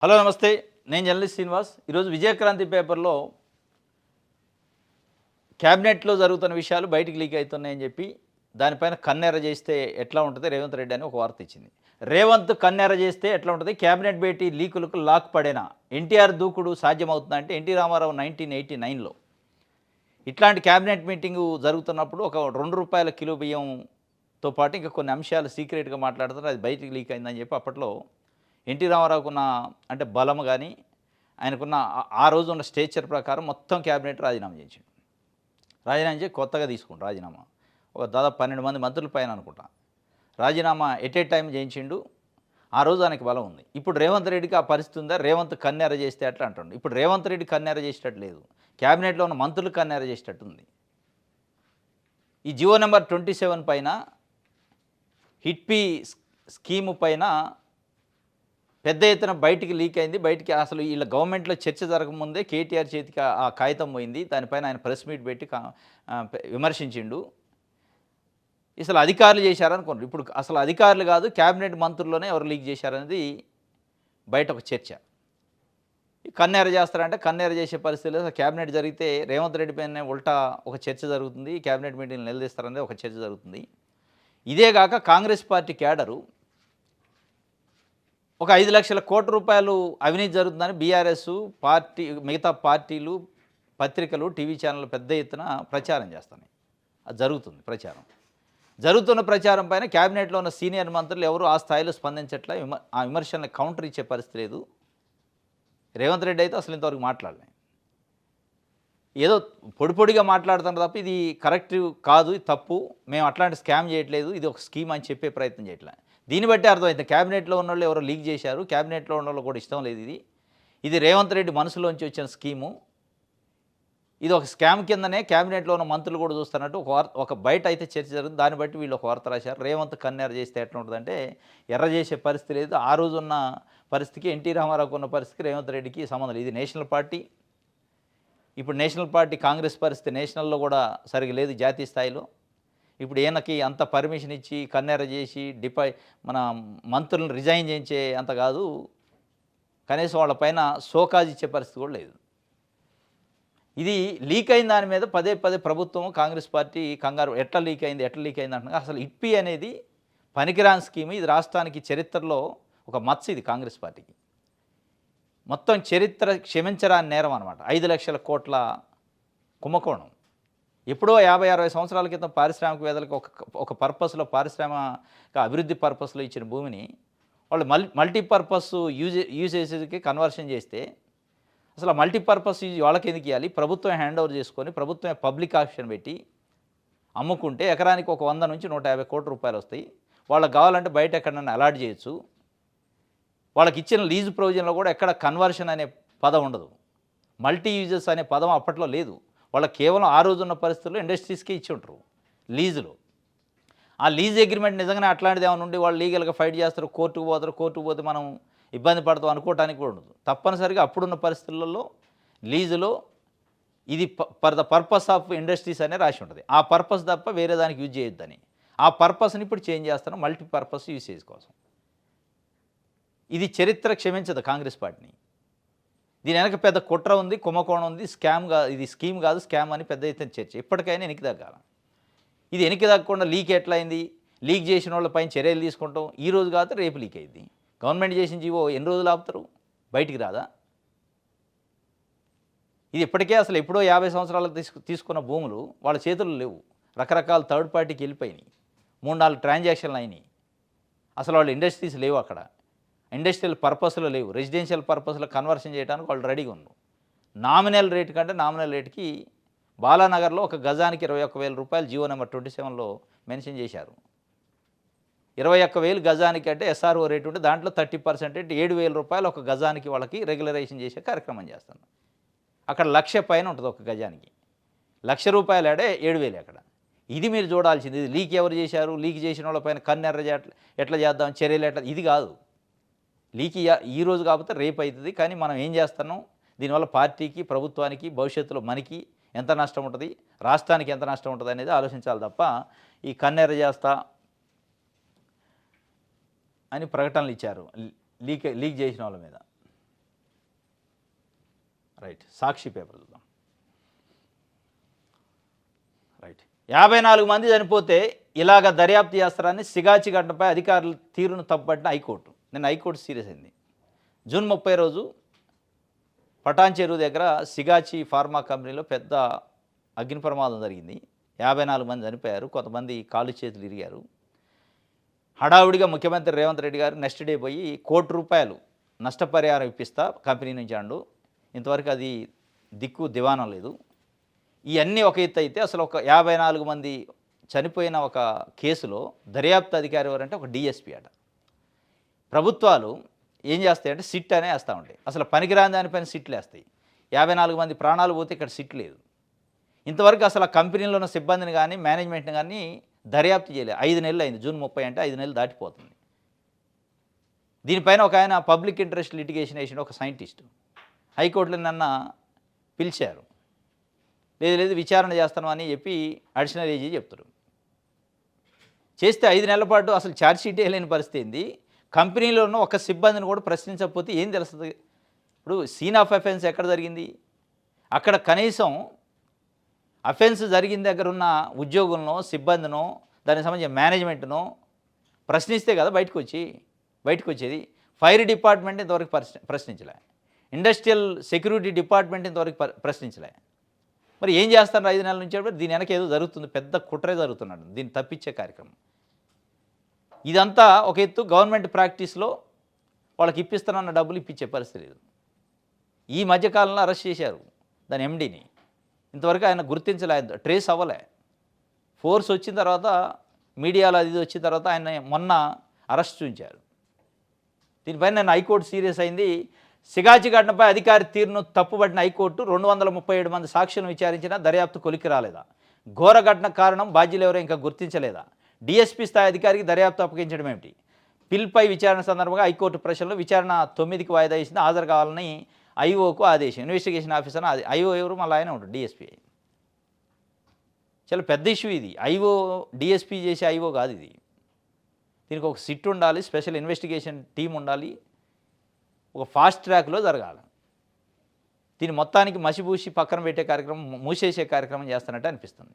Hello నమస్తే. నేను journalist Srinivas. ఈరోజు విజయక్రాంతి పేపర్లో క్యాబినెట్లో జరుగుతున్న విషయాలు బయటికి లీక్ అవుతున్నాయని చెప్పి దానిపైన కన్నెర్ర చేస్తే ఎట్లా ఉంటుంది రేవంత్ రెడ్డి అని ఒక వార్త ఇచ్చింది. రేవంత్ కన్నెర్ర చేస్తే ఎట్లా ఉంటుంది, క్యాబినెట్ భేటీ లీకులకు లాక్ పడేనా, ఎన్టీఆర్ దూకుడు సాధ్యమవుతుందా అంటే ఎన్టీ రామారావు 1989లో ఇట్లాంటి క్యాబినెట్ మీటింగు జరుగుతున్నప్పుడు ఒక ₹2 కిలో బియ్యంతో పాటు ఇంకా కొన్ని అంశాలు సీక్రెట్గా మాట్లాడుతున్నారు. అది బయటికి లీక్ అయిందని చెప్పి అప్పట్లో ఎన్టీ రామారావుకున్న అంటే బలం కానీ ఆయనకున్న ఆ రోజు ఉన్న స్టేచర్ ప్రకారం మొత్తం క్యాబినెట్ రాజీనామా చేయించాడు. రాజీనామా చేసి కొత్తగా తీసుకుండు రాజీనామా. ఒక దాదాపు 12 మంది మంత్రుల పైన అనుకుంటా రాజీనామా ఎట్ ఏ టైం చేయించిండు. ఆ రోజు ఆయనకి బలం ఉంది. ఇప్పుడు రేవంత్ రెడ్డికి ఆ పరిస్థితి ఉందా? రేవంత్ కన్నెర చేస్తే అట్లా అంటుండు. ఇప్పుడు రేవంత్ రెడ్డి కన్నెర చేసేటట్టు లేదు, క్యాబినెట్లో ఉన్న మంత్రులు కన్నెర చేసేటట్టు ఉంది. ఈ జియో నెంబర్ 27 పైన హిట్పీ స్కీము పైన పెద్ద ఎత్తున బయటికి లీక్ అయింది. బయటికి అసలు వీళ్ళ గవర్నమెంట్లో చర్చ జరగకముందే కేటీఆర్ చేతికి ఆ కాగితం పోయింది. దానిపైన ఆయన ప్రెస్ మీట్ పెట్టి విమర్శించిండు. అసలు అధికారులు చేశారనుకోండి. ఇప్పుడు అసలు అధికారులు కాదు, క్యాబినెట్ మంత్రుల్లోనే ఎవరు లీక్ చేశారనేది బయట ఒక చర్చ. కన్నెర చేస్తారంటే కన్నెర చేసే పరిస్థితి లేదు. క్యాబినెట్ జరిగితే రేవంత్ రెడ్డి పైన ఉల్టా ఒక చర్చ జరుగుతుంది. క్యాబినెట్ మీటింగ్లు నిలదీస్తారనేది ఒక చర్చ జరుగుతుంది. ఇదే కాక కాంగ్రెస్ పార్టీ క్యాడరు ఒక 5 లక్షల కోట్ల రూపాయలు అవినీతి జరుగుతుందని బీఆర్ఎస్ పార్టీ, మిగతా పార్టీలు, పత్రికలు, టీవీ ఛానళ్ళు పెద్ద ఎత్తున ప్రచారం చేస్తున్నాయి. అది జరుగుతుంది ప్రచారం. జరుగుతున్న ప్రచారం పైన క్యాబినెట్లో ఉన్న సీనియర్ మంత్రులు ఎవరు ఆ స్థాయిలో స్పందించట్లే. ఆ విమర్శలను కౌంటర్ ఇచ్చే పరిస్థితి లేదు. రేవంత్ రెడ్డి అయితే అసలు ఇంతవరకు మాట్లాడలే. ఏదో పొడిగా మాట్లాడుతున్నారు తప్ప ఇది కరెక్ట్ కాదు, ఇది తప్పు, మేము అట్లాంటి స్కామ్ చేయట్లేదు, ఇది ఒక స్కీమ్ అని చెప్పే ప్రయత్నం చేయట్లేదు. దీన్ని బట్టి అర్థమైంది క్యాబినెట్లో ఉన్నోళ్ళు ఎవరో లీక్ చేశారు, క్యాబినెట్లో ఉన్నోళ్ళు కూడా ఇష్టం లేదు. ఇది రేవంత్ రెడ్డి మనసులోంచి వచ్చిన స్కీము. ఇది ఒక స్కామ్ కిందనే క్యాబినెట్లో ఉన్న మంత్రులు కూడా చూస్తున్నట్టు ఒక బయట అయితే చర్చ జరుగుతుంది. దాన్ని బట్టి వీళ్ళు ఒక వార్త రాశారు. రేవంత్ కన్నెర చేస్తే ఎట్లా ఉంటుందంటే ఎర్ర చేసే పరిస్థితి లేదు. ఆ రోజు ఉన్న పరిస్థితికి, ఎన్టీ రామారావుకు ఉన్న పరిస్థితికి రేవంత్ రెడ్డికి సంబంధం లేదు. ఇది నేషనల్ పార్టీ. ఇప్పుడు నేషనల్ పార్టీ కాంగ్రెస్ పరిస్థితి నేషనల్లో కూడా సరిగ్గా లేదు, జాతీయ స్థాయిలో. ఇప్పుడు ఈయనకి అంత పర్మిషన్ ఇచ్చి కన్నెర చేసి మన మంత్రులను రిజైన్ చేయించే అంత కాదు, కనీసం వాళ్ళ పైన షోకాజ్ ఇచ్చే పరిస్థితి కూడా లేదు. ఇది లీక్ అయిన దాని మీద పదే ప్రభుత్వం, కాంగ్రెస్ పార్టీ కంగారు. ఎట్లా లీక్ అయింది అంటున్నారు. అసలు హిట్పీ అనేది పనికిరాని స్కీమ్. ఇది రాష్ట్రానికి చరిత్రలో ఒక మచ్చ. ఇది కాంగ్రెస్ పార్టీకి మొత్తం చరిత్ర క్షమించరాని నేరం అనమాట. 5 లక్షల కోట్ల కుంభకోణం. ఎప్పుడో 50-60 సంవత్సరాల క్రితం పారిశ్రామికవేత్తలకు ఒక పర్పస్లో, పారిశ్రామిక అభివృద్ధి పర్పస్లో ఇచ్చిన భూమిని వాళ్ళు మల్టీపర్పస్ యూజేజ్కి కన్వర్షన్ చేస్తే అసలు మల్టీపర్పస్ యూజ్ వాళ్ళకి ఎందుకు ఇవ్వాలి? ప్రభుత్వం హ్యాండ్ ఓవర్ చేసుకొని ప్రభుత్వమే పబ్లిక్ ఆక్షన్ పెట్టి అమ్ముకుంటే ఎకరానికి ఒక 100 నుంచి 150 కోట్ల రూపాయలు వస్తాయి. వాళ్ళకి కావాలంటే బయట ఎక్కడన్నా అలాట్ చేయొచ్చు. వాళ్ళకి ఇచ్చిన లీజ్ ప్రొవిజన్లో కూడా ఎక్కడ కన్వర్షన్ అనే పదం ఉండదు. మల్టీ యూజెస్ అనే పదం అప్పట్లో లేదు. వాళ్ళకి కేవలం ఆ రోజున్న పరిస్థితుల్లో ఇండస్ట్రీస్కి ఇచ్చి ఉంటారు లీజులో. ఆ లీజ్ అగ్రిమెంట్ నిజంగానే అట్లాంటిది ఏమైనా ఉండి వాళ్ళు లీగల్గా ఫైట్ చేస్తారు, కోర్టుకు పోతే మనం ఇబ్బంది పడతాం అనుకోవటానికి కూడా ఉండదు. తప్పనిసరిగా అప్పుడున్న పరిస్థితులలో లీజులో ఇది for the purpose of industries అనే రాసి ఉంటుంది. ఆ పర్పస్ తప్ప వేరే దానికి యూజ్ చేయొద్దని. ఆ పర్పస్ని ఇప్పుడు చేంజ్ చేస్తాను మల్టీపర్పస్ యూసేజ్ కోసం. ఇది చరిత్ర క్షమించదు కాంగ్రెస్ పార్టీని. దీని వెనక పెద్ద కుట్ర ఉంది, కుంభకోణం ఉంది, ఇది స్కీమ్ కాదు, స్కామ్ అని పెద్ద ఎత్తున చర్చ. ఇప్పటికైనా వెనక్కి తగ్గాల. ఇది వెనక్కి తగ్గకుండా లీక్ ఎట్లా అయింది, లీక్ చేసిన వాళ్ళపైన చర్యలు తీసుకుంటాం. ఈ రోజు కాదు రేపు లీక్ అయింది. గవర్నమెంట్ చేసిన జీవో ఎన్ని రోజులు ఆపుతారు, బయటికి రాదా? ఇది ఇప్పటికే అసలు ఎప్పుడో 50 సంవత్సరాలకు తీసుకున్న భూములు వాళ్ళ చేతుల్లో లేవు. రకరకాల థర్డ్ పార్టీకి వెళ్ళిపోయినాయి. 3-4 ట్రాన్సాక్షన్లు అయినాయి. అసలు వాళ్ళ ఇండస్ట్రీస్ లేవు అక్కడ. ఇండస్ట్రియల్ పర్పస్లో లేవు. రెసిడెన్షియల్ పర్పస్లో కన్వర్షన్ చేయడానికి వాళ్ళు రెడీగా ఉన్నారు. నామినల్ రేటు కంటే నామినల్ రేటుకి బాలానగర్లో ఒక గజానికి 21,000 రూపాయలు జియో నెంబర్ 27లో మెన్షన్ చేశారు. 21,000 గజానికి అంటే ఎస్ఆర్ఓ రేటు ఉంటే దాంట్లో 30% అంటే 7,000 రూపాయలు ఒక గజానికి వాళ్ళకి రెగ్యులరైజేషన్ చేసే కార్యక్రమం చేస్తాను. అక్కడ 1,00,000 పైన ఉంటుంది ఒక గజానికి. ₹1,00,000 ఆడే 7,000 అక్కడ. ఇది మీరు చూడాల్సింది. ఇది లీక్ ఎవరు చేశారు, లీక్ చేసిన వాళ్ళ పైన కన్నెర్ర ఎట్లా చేద్దాం, చర్యలు ఎట్లా, ఇది కాదు. లీక్ ఈ రోజు కాకపోతే రేపు అవుతుంది. కానీ మనం ఏం చేస్తున్నాం, దీనివల్ల పార్టీకి, ప్రభుత్వానికి, భవిష్యత్తులో మనకి ఎంత నష్టం ఉంటుంది, రాష్ట్రానికి ఎంత నష్టం ఉంటుంది అనేది ఆలోచించాలి తప్ప ఈ కన్నెర్ర చేస్తా అని ప్రకటనలు ఇచ్చారు లీక్ చేసిన వాళ్ళ మీద. రైట్, సాక్షి పేపర్ చూద్దాం. రైట్, 54 మంది చనిపోతే ఇలాగ దర్యాప్తు చేస్తారని సిగాచి ఘటనపై అధికారుల తీరును తప్పుపట్టిన హైకోర్టు. నిన్న హైకోర్టు సీరియస్ అయింది. జూన్ 30 రోజు పటాన్ చెరువు దగ్గర సిగాచి ఫార్మా కంపెనీలో పెద్ద అగ్ని ప్రమాదం జరిగింది. 54 మంది చనిపోయారు, కొంతమంది కాళ్ళు చేతులు ఇరిగారు. హడావుడిగా ముఖ్యమంత్రి రేవంత్ రెడ్డి గారు నెక్స్ట్ డే పోయి ₹1 నష్టపరిహారం ఇప్పిస్తా కంపెనీ నుంచి అండు. ఇంతవరకు అది దిక్కు దివానం లేదు. ఇవన్నీ ఒక ఎత్తు అయితే అసలు ఒక 54 మంది చనిపోయిన ఒక కేసులో దర్యాప్తు అధికారి ఎవరంటే ఒక డిఎస్పీ అట. ప్రభుత్వాలు ఏం చేస్తాయంటే సిట్ అనే వేస్తూ ఉంటాయి. అసలు పనికిరాని దానిపైన సిట్లు వేస్తాయి. 54 మంది ప్రాణాలు పోతే ఇక్కడ సిట్ లేదు. ఇంతవరకు అసలు ఆ కంపెనీలో ఉన్న సిబ్బందిని కానీ మేనేజ్మెంట్ని కానీ దర్యాప్తు చేయలేదు. 5 నెలలు అయింది. జూన్ 30 అంటే 5 నెలలు దాటిపోతుంది. దీనిపైన ఒక ఆయన పబ్లిక్ ఇంట్రెస్ట్ లిటిగేషన్ వేసిన ఒక సైంటిస్టు హైకోర్టులో నిన్న పిలిచారు. లేదు విచారణ చేస్తాను అని చెప్పి అడిషనల్ ఏజీ చెప్తారు. చేస్తే 5 నెలల పాటు అసలు ఛార్జ్షీట్ వేయలేని పరిస్థితి ఏంది? కంపెనీలో ఉన్న ఒక సిబ్బందిని కూడా ప్రశ్నించకపోతే ఏం తెలుస్తుంది? ఇప్పుడు సీన్ ఆఫ్ అఫెన్స్ ఎక్కడ జరిగింది? అక్కడ కనీసం అఫెన్స్ జరిగిన దగ్గర ఉన్న ఉద్యోగులను, సిబ్బందినో, దానికి సంబంధించిన మేనేజ్మెంట్ను ప్రశ్నిస్తే కదా బయటకు వచ్చేది. ఫైర్ డిపార్ట్మెంట్ ఇంతవరకు ప్రశ్నించలే. ఇండస్ట్రియల్ సెక్యూరిటీ డిపార్ట్మెంట్ ఇంతవరకు ప్రశ్నించలే. మరి ఏం చేస్తారు 5 నెలల నుంచి? దీని వెనక ఏదో జరుగుతుంది, పెద్ద కుట్రే జరుగుతున్నాడు, దీన్ని తప్పించే కార్యక్రమం. ఇదంతా ఒక ఎత్తు. గవర్నమెంట్ ప్రాక్టీస్లో వాళ్ళకి ఇప్పిస్తానన్న డబ్బులు ఇప్పించే పరిస్థితి లేదు. ఈ మధ్యకాలంలో అరెస్ట్ చేశారు దాని ఎండీని. ఇంతవరకు ఆయన గుర్తించలే, ట్రేస్ అవ్వలే. ఫోర్స్ వచ్చిన తర్వాత, మీడియాలో అది వచ్చిన తర్వాత ఆయన మొన్న అరెస్ట్ చూపించారు. దీనిపైన నేను హైకోర్టు సీరియస్ అయింది. సిగాచి ఘటనపై అధికారి తీరును తప్పుబట్టిన హైకోర్టు 237 మంది సాక్షులను విచారించినా దర్యాప్తు కొలికి రాలేదా? ఘోర ఘటనకు కారణం బాధ్యులు ఎవరో ఇంకా గుర్తించలేదా? డిఎస్పీ స్థాయి అధికారికి దర్యాప్తు అప్పగించడం ఏమిటి? పిల్పై విచారణ సందర్భంగా హైకోర్టు ప్రశ్నలో విచారణ 9కి వాయిదా ఇచ్చింది. హాజరు కావాలని ఐఓకు ఆదేశం. ఇన్వెస్టిగేషన్ ఆఫీసర్ ఐఓ ఎవరు? మళ్ళీ ఆయన ఉంటాడు డిఎస్పీ. చాలా పెద్ద ఇష్యూ ఇది. ఐఓ డిఎస్పీ చేసే ఐఓ కాదు ఇది. దీనికి ఒక సిట్ ఉండాలి, స్పెషల్ ఇన్వెస్టిగేషన్ టీం ఉండాలి, ఒక ఫాస్ట్ ట్రాక్లో జరగాలి. దీన్ని మొత్తానికి మసిబూసి పక్కన పెట్టే కార్యక్రమం, మూసేసే కార్యక్రమం చేస్తున్నట్టు అనిపిస్తుంది.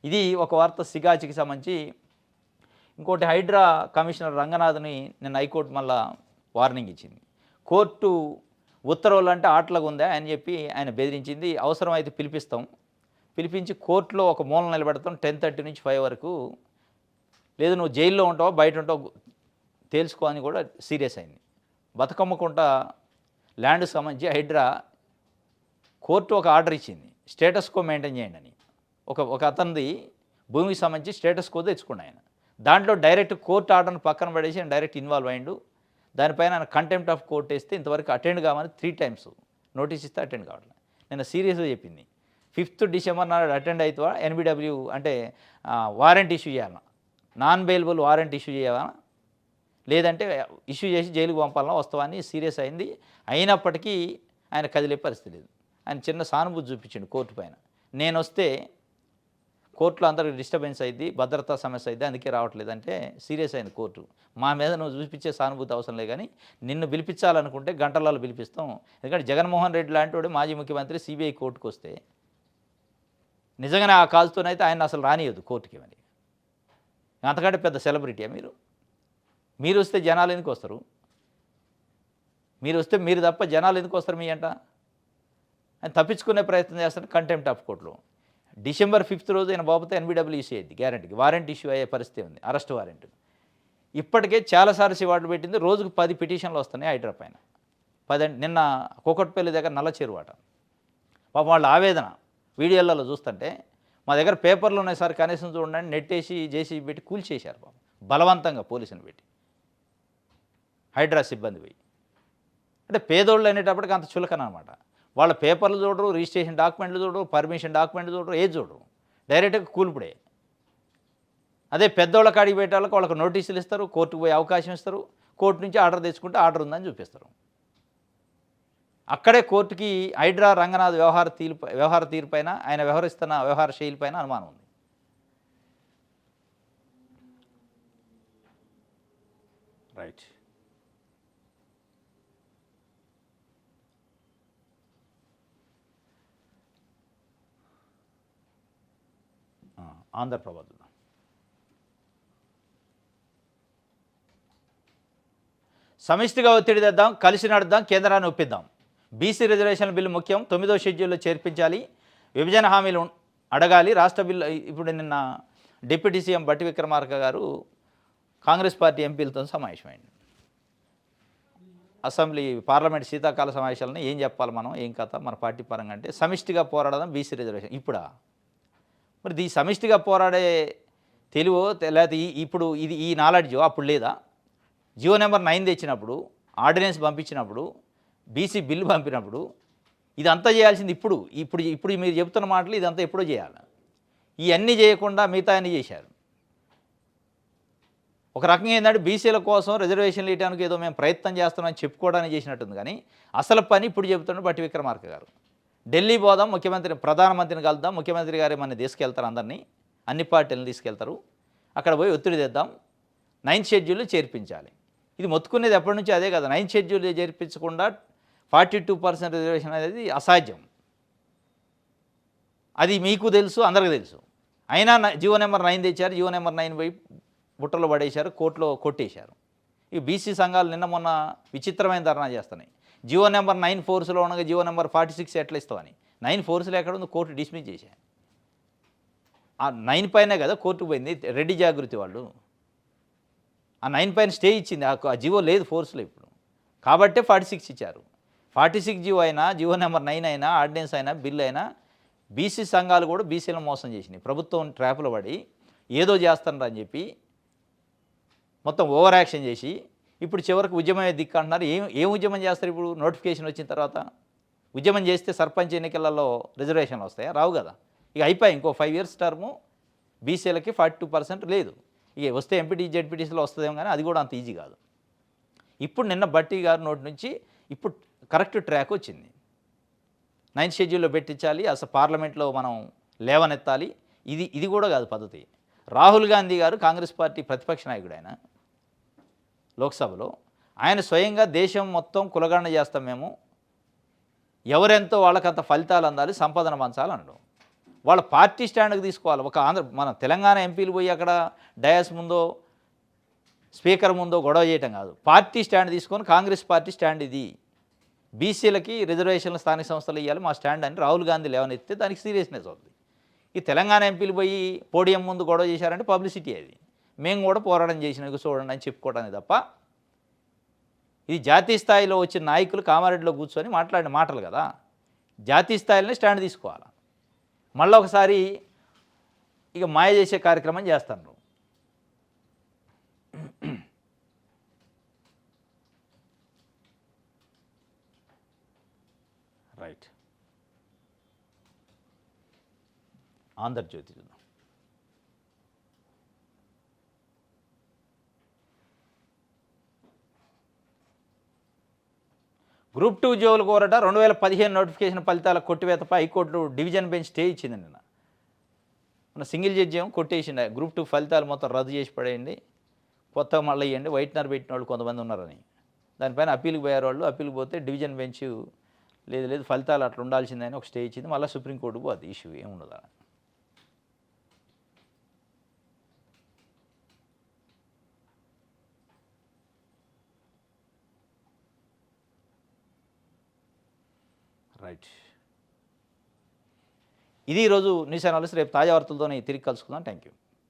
ఇది ఒక వార్త సిగాచికి సంబంధించి. ఇంకోటి, హైడ్రా కమిషనర్ రంగనాథ్ని నిన్న హైకోర్టు మళ్ళా వార్నింగ్ ఇచ్చింది. కోర్టు ఉత్తర్వులు అంటే ఆటలుగా ఉందా అని చెప్పి ఆయన బెదిరించింది. అవసరమైతే పిలిపించి కోర్టులో ఒక మూల నిలబెడతాం 10:30 నుంచి 5 వరకు. లేదు నువ్వు జైల్లో ఉంటావో బయట ఉంటావో తేల్చుకో అని కూడా సీరియస్ అయింది. బతుకమ్మకుంట ల్యాండ్కి సంబంధించి హైడ్రా కోర్టు ఒక ఆర్డర్ ఇచ్చింది, స్టేటస్ కో మెయింటైన్ చేయండి అని. ఒక అతనిది భూమికి సంబంధించి స్టేటస్ కో తెచ్చుకున్నాడు ఆయన. దాంట్లో డైరెక్ట్ కోర్టు ఆర్డర్ని పక్కన పడేసి ఆయన డైరెక్ట్ ఇన్వాల్వ్ అయ్యిండు. దానిపైన ఆయన కంటెంప్ట్ ఆఫ్ కోర్ట్ వేస్తే ఇంతవరకు అటెండ్ కావాలని 3 times నోటీస్ ఇస్తే అటెండ్ కావట్లేదు. నేను సీరియస్గా చెప్పింది, 5th డిసెంబర్ నాడు అటెండ్ అవుతావా, ఎన్బిడబ్ల్యూ అంటే వారెంట్ ఇష్యూ చేయాలన్నా, నాన్ బెయిలబుల్ వారెంట్ ఇష్యూ చేయాలా, లేదంటే ఇష్యూ చేసి జైలుకు పంపాలన్నా వస్తావా అని సీరియస్ అయింది. అయినప్పటికీ ఆయన కదిలే పరిస్థితి లేదు. ఆయన చిన్న సానుభూతి చూపించిండు కోర్టు పైన. నేను వస్తే కోర్టులో అందరికి డిస్టర్బెన్స్ అయింది, భద్రతా సమస్య అయింది, అందుకే రావట్లేదు అంటే సీరియస్ అయింది కోర్టు. మా మీద నువ్వు చూపించే సానుభూతి అవసరం లేదు, కానీ నిన్ను పిలిపించాలనుకుంటే గంటలలో పిలిపిస్తాం. ఎందుకంటే జగన్మోహన్ రెడ్డి లాంటి వాడు మాజీ ముఖ్యమంత్రి సిబిఐ కోర్టుకు వస్తే నిజంగానే ఆ కాల్స్తోనైతే ఆయన అసలు రానియదు కోర్టుకి. మరి అంతకంటే పెద్ద సెలబ్రిటీయా మీరు వస్తే జనాలు ఎందుకు వస్తారు? మీరు వస్తే మీరు తప్ప జనాలు ఎందుకు వస్తారు మీ అంట? ఆయన తప్పించుకునే ప్రయత్నం చేస్తాడు కంటెంప్ట్ ఆఫ్ కోర్టులో. December 5th రోజు ఆయన బాబుతో ఎన్బిడబ్ల్యూ ఇష్యూ అయ్యింది, గ్యారంటీకి వారెంట్ ఇష్యూ అయ్యే పరిస్థితి ఉంది, అరెస్ట్ వారెంట్. ఇప్పటికే చాలాసార్లు సివార్డు పెట్టింది. రోజుకు 10 పిటిషన్లు వస్తున్నాయి హైడ్రా పైన. 10 నిన్న కూకట్పల్లి దగ్గర నల్ల చెరువాట. పాపం వాళ్ళ ఆవేదన వీడియోలలో చూస్తుంటే, మా దగ్గర పేపర్లు ఉన్నాయి సార్ కనీసం చూడండి, నెట్టేసి జేసీబీ పెట్టి కూల్చేశారు పాపం, బలవంతంగా పోలీసుని పెట్టి, హైడ్రా సిబ్బంది పోయి. అంటే పేదోళ్ళు అనేటప్పటికి అంత చులకన అనమాట. వాళ్ళ పేపర్లు చూడరు, రిజిస్ట్రేషన్ డాక్యుమెంట్లు చూడరు, పర్మిషన్ డాక్యుమెంట్లు చూడరు, ఏది చూడరు, డైరెక్ట్గా కూల్పుడే. అదే పెద్దోళ్ళ కాడికి పెట్టే వాళ్ళకి నోటీసులు ఇస్తారు, కోర్టుకు పోయే అవకాశం ఇస్తారు, కోర్టు నుంచి ఆర్డర్ తెచ్చుకుంటే ఆర్డర్ ఉందని చూపిస్తారు. అక్కడే కోర్టుకి హైడ్రా రంగనాథ్ వ్యవహార తీరుపైన, ఆయన వ్యవహరిస్తున్న వ్యవహార శైలిపైన అనుమానం ఉంది. రైట్. ఆంధ్రప్రభ సమిష్టిగా ఒత్తిడి తెద్దాం, కలిసి నడుద్దాం, కేంద్రాన్ని ఒప్పిద్దాం. బీసీ రిజర్వేషన్ బిల్లు ముఖ్యం, 9వ షెడ్యూల్లో చేర్పించాలి, విభజన హామీలు అడగాలి, రాష్ట్ర బిల్లు. ఇప్పుడు నిన్న డిప్యూటీ సీఎం బట్టి విక్రమార్క గారు కాంగ్రెస్ పార్టీ ఎంపీలతో సమావేశమైంది. అసెంబ్లీ పార్లమెంట్ శీతాకాల సమావేశాలను ఏం చెప్పాలి మనం, ఏం కథ మన పార్టీ పరంగా అంటే సమిష్టిగా పోరాడదాం బీసీ రిజర్వేషన్. ఇప్పుడా మరి ఈ సమిష్టిగా పోరాడే తెలివో లేకపోతే ఇప్పుడు ఈ నాలెడ్జో అప్పుడు లేదా? జియో నెంబర్ 9 తెచ్చినప్పుడు, ఆర్డినెన్స్ పంపించినప్పుడు, బీసీ బిల్లు పంపినప్పుడు ఇదంతా చేయాల్సింది ఇప్పుడు ఇప్పుడు ఇప్పుడు మీరు చెప్తున్న మాటలు ఇదంతా ఎప్పుడో చేయాలి. ఇవన్నీ చేయకుండా మిగతా అన్నీ చేశారు. ఒక రకంగా ఏంటంటే బీసీల కోసం రిజర్వేషన్లు ఇవ్వడానికి ఏదో మేము ప్రయత్నం చేస్తున్నామని చెప్పుకోవడానికి చేసినట్టుంది. కానీ అసలు పని ఇప్పుడు చెబుతున్నాడు బట్టి విక్రమార్క గారు. ఢిల్లీ పోదాం, ప్రధానమంత్రిని కలుద్దాం, ముఖ్యమంత్రి గారు మన తీసుకెళ్తారు, అందరినీ అన్ని పార్టీలను తీసుకెళ్తారు, అక్కడ పోయి ఒత్తిడి తెద్దాం, 9th షెడ్యూల్ చేర్పించాలి. ఇది మొత్తుకునేది ఎప్పటి నుంచి అదే కదా. 9th షెడ్యూల్ చేర్పించకుండా 42% రిజర్వేషన్ అనేది అసాధ్యం. అది మీకు తెలుసు, అందరికీ తెలుసు. అయినా జియో నెంబర్ 9 తెచ్చారు, జియో నెంబర్ 9 పోయి బుట్టలో పడేశారు, కోర్టులో కొట్టేశారు. ఈ బీసీ సంఘాలు నిన్న మొన్న విచిత్రమైన ధర్నా చేస్తున్నాయి. జియో నెంబర్ 9 ఫోర్స్లో ఉండగా జియో నెంబర్ 46 ఎట్లా ఇస్తామని. 9 ఫోర్స్లో ఎక్కడ ఉంది, కోర్టు డిస్మిస్ చేశారు. ఆ 9 పైనే కదా కోర్టుకు పోయింది రెడ్డి జాగృతి వాళ్ళు. ఆ 9 పైన స్టే ఇచ్చింది, ఆ జియో లేదు ఫోర్స్లో ఇప్పుడు. కాబట్టే 46 ఇచ్చారు. 46 జియో అయినా, జియో నెంబర్ 9 అయినా, ఆర్డినెన్స్ అయినా, బిల్ అయినా బీసీ సంఘాలు కూడా బీసీలను మోసం చేసినాయి. ప్రభుత్వం ట్రాప్లో పడి ఏదో చేస్తానని చెప్పి మొత్తం ఓవర్ యాక్షన్ చేసి ఇప్పుడు చివరికి ఉద్యమమే దిక్కు అంటున్నారు. ఏం ఉద్యమం చేస్తారు ఇప్పుడు? నోటిఫికేషన్ వచ్చిన తర్వాత ఉద్యమం చేస్తే సర్పంచ్ ఎన్నికలలో రిజర్వేషన్లు వస్తాయా? రావు కదా. ఇక అయిపోయి ఇంకో 5 years టర్ము బీసీలకి 42% లేదు. ఇక వస్తే ఎంపీటీ జెడ్పీటీసీలో వస్తుందేమో, కానీ అది కూడా అంత ఈజీ కాదు. ఇప్పుడు నిన్న బట్టి గారి నోటి నుంచి ఇప్పుడు కరెక్ట్ ట్రాక్ వచ్చింది. 9th షెడ్యూల్లో పెట్టించాలి, అసలు పార్లమెంట్లో మనం లేవనెత్తాలి. ఇది కూడా కాదు పద్ధతి. రాహుల్ గాంధీ గారు కాంగ్రెస్ పార్టీ ప్రతిపక్ష నాయకుడు, ఆయన లోక్సభలో ఆయన స్వయంగా దేశం మొత్తం కులగణన చేస్తాం మేము, ఎవరెంతో వాళ్ళకంత ఫలితాలు అందాలి, సంపదన పంచాలనడం. వాళ్ళ పార్టీ స్టాండ్కి తీసుకోవాలి. ఒక మన తెలంగాణ ఎంపీలు పోయి అక్కడ డయాస్ ముందో స్పీకర్ ముందో గొడవ చేయటం కాదు, పార్టీ స్టాండ్ తీసుకొని కాంగ్రెస్ పార్టీ స్టాండ్ ఇది, బీసీలకి రిజర్వేషన్లు స్థానిక సంస్థలు ఇవ్వాలి మా స్టాండ్ అని రాహుల్ గాంధీ లేవనెత్తే దానికి సీరియస్నెస్ అవుతుంది. ఈ తెలంగాణ ఎంపీలు పోయి పోడియం ముందు గొడవ చేశారంటే పబ్లిసిటీ అది, మేము కూడా పోరాటం చేసినా చూడండి అని చెప్పుకోవడానికి తప్ప ఇది జాతీయ స్థాయిలో వచ్చిన నాయకులు కామారెడ్డిలో కూర్చొని మాట్లాడిన మాటలు కదా. జాతీయ స్థాయిలోనే స్టాండ్ తీసుకోవాలి. మళ్ళీ ఒకసారి ఇక మాయ చేసే కార్యక్రమం చేస్తారు. రైట్. ఆంధ్రజ్యోతి చూద్దాం. గ్రూప్ 2 ఉద్యోగులు కోరట 2015 నోటిఫికేషన్ ఫలితాల కొట్టివేతపై హైకోర్టు డివిజన్ బెంచ్ స్టే ఇచ్చింది. మన సింగిల్ జడ్జి ఏమో కొట్టేసింది, గ్రూప్ 2 ఫలితాలు మొత్తం రద్దు చేసి పడేయండి, కొత్తగా మళ్ళీ ఇవ్వండి, వైట్నర్ పెట్టిన వాళ్ళు కొంతమంది ఉన్నారని. దానిపైన అప్పీల్కి పోయారు వాళ్ళు. అప్పీల్కి పోతే డివిజన్ బెంచ్ లేదు ఫలితాలు అట్లా ఉండాల్సిందని ఒక స్టే ఇచ్చింది. మళ్ళీ సుప్రీంకోర్టుకు పోతుంది, ఇష్యూ ఏముండదు. రైట్. ఇది ఈరోజు న్యూస్ అనాలిసిస్. రేపు తాజా వార్తలతో తిరిగి కలుసుకుందాం. Thank you.